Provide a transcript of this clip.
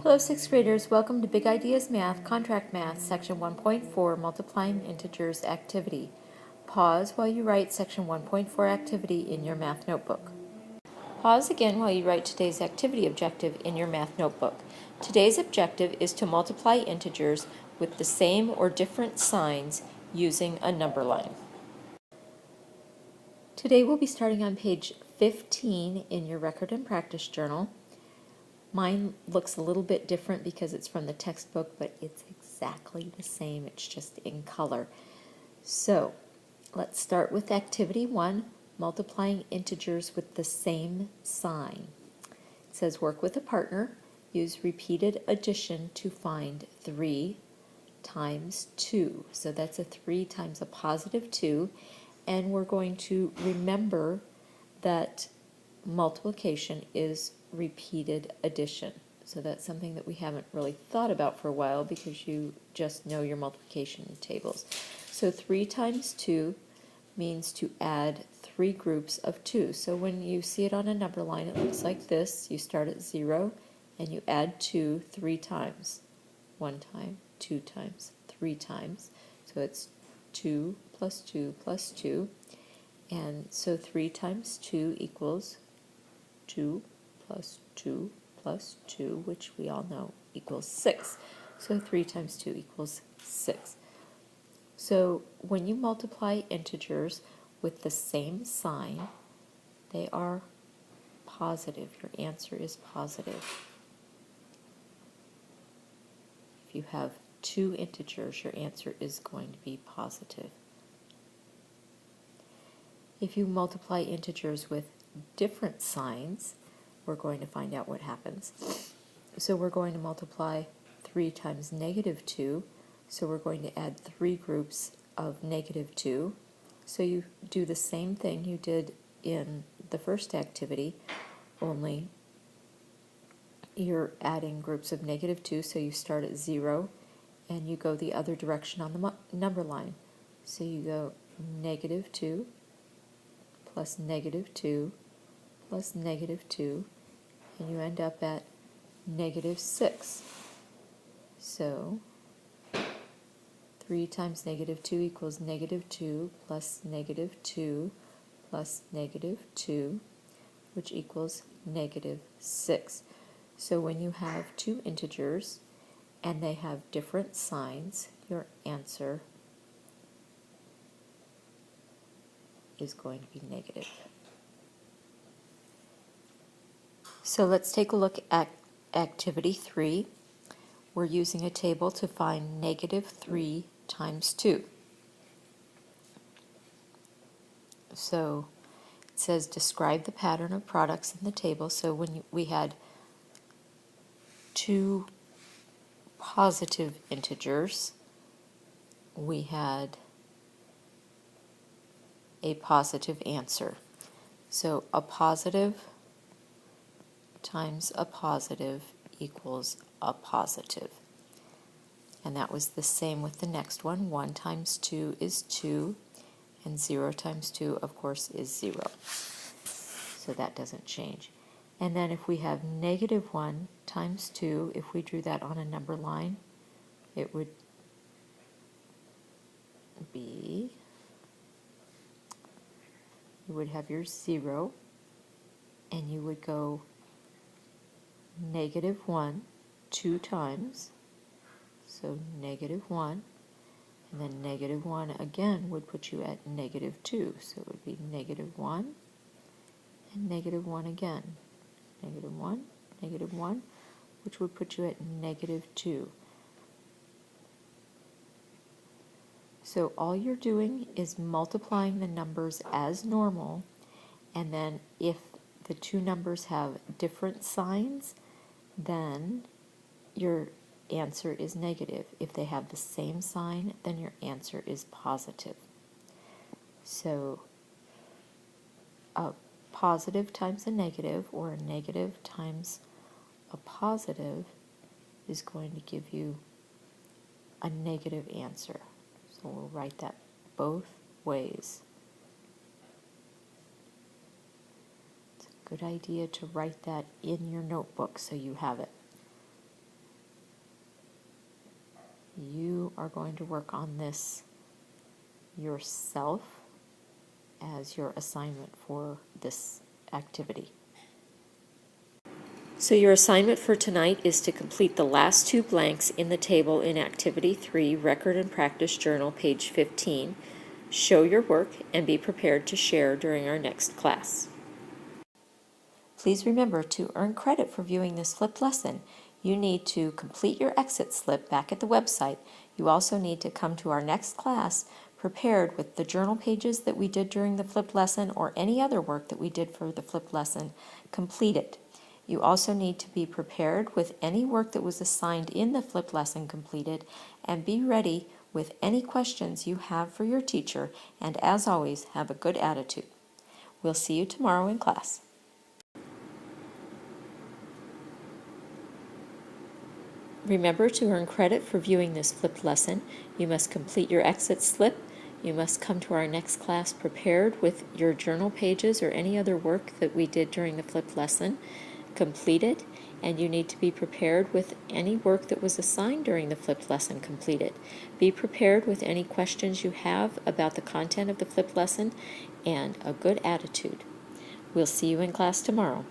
Hello, 6th graders. Welcome to Big Ideas Math, Contract Math, Section 1.4, Multiplying Integers Activity. Pause while you write Section 1.4 activity in your math notebook. Pause again while you write today's activity objective in your math notebook. Today's objective is to multiply integers with the same or different signs using a number line. Today we'll be starting on page 15 in your record and practice journal. Mine looks a little bit different because it's from the textbook, but it's exactly the same. It's just in color. So let's start with activity 1, multiplying integers with the same sign. It says work with a partner. Use repeated addition to find 3 times 2. So that's a 3 times a positive 2. And we're going to remember that multiplication is repeated addition. So that's something that we haven't really thought about for a while because you just know your multiplication tables. So 3 times 2 means to add 3 groups of 2. So when you see it on a number line, it looks like this. You start at 0 and you add 2 3 times. 1 time, 2 times, 3 times. So it's 2 plus 2 plus 2. And so 3 times 2 equals 2 plus 2 plus 2, which we all know equals 6. So 3 times 2 equals 6. So when you multiply integers with the same sign, they are positive. Your answer is positive. If you have 2 integers, your answer is going to be positive. If you multiply integers with different signs, we're going to find out what happens. So we're going to multiply 3 times negative 2. So we're going to add 3 groups of negative 2. So you do the same thing you did in the first activity, only you're adding groups of negative 2. So you start at 0 and you go the other direction on the number line. So you go negative 2 plus negative 2 plus negative 2, and you end up at negative 6. So 3 times negative 2 equals negative 2 plus negative 2 plus negative 2, which equals negative 6. So when you have 2 integers and they have different signs, your answer is going to be negative. So let's take a look at activity 3. We're using a table to find negative 3 times 2. So it says describe the pattern of products in the table. So when we had 2 positive integers, we had a positive answer. So a positive times a positive equals a positive. And that was the same with the next one. 1 times 2 is 2, and 0 times 2, of course, is 0. So that doesn't change. And then if we have negative 1 times 2, if we drew that on a number line, it would be, you would have your 0, and you would go negative 1 2 times, so negative 1, and then negative 1 again would put you at negative 2, so it would be negative 1 and negative 1 again, negative 1, which would put you at negative 2. So all you're doing is multiplying the numbers as normal, and then if the 2 numbers have different signs, then your answer is negative. If they have the same sign, then your answer is positive. So a positive times a negative, or a negative times a positive, is going to give you a negative answer. So we'll write that both ways. It's a good idea to write that in your notebook so you have it. are going to work on this yourself as your assignment for this activity. So your assignment for tonight is to complete the last 2 blanks in the table in Activity 3, Record and Practice Journal, page 15. Show your work and be prepared to share during our next class. Please remember to earn credit for viewing this flipped lesson. You need to complete your exit slip back at the website. You also need to come to our next class prepared with the journal pages that we did during the flipped lesson or any other work that we did for the flipped lesson completed. You also need to be prepared with any work that was assigned in the flipped lesson completed, and be ready with any questions you have for your teacher, and as always, have a good attitude. We'll see you tomorrow in class. Remember to earn credit for viewing this flipped lesson. You must complete your exit slip. You must come to our next class prepared with your journal pages or any other work that we did during the flipped lesson completed, and you need to be prepared with any work that was assigned during the flipped lesson completed. Be prepared with any questions you have about the content of the flipped lesson and a good attitude. We'll see you in class tomorrow.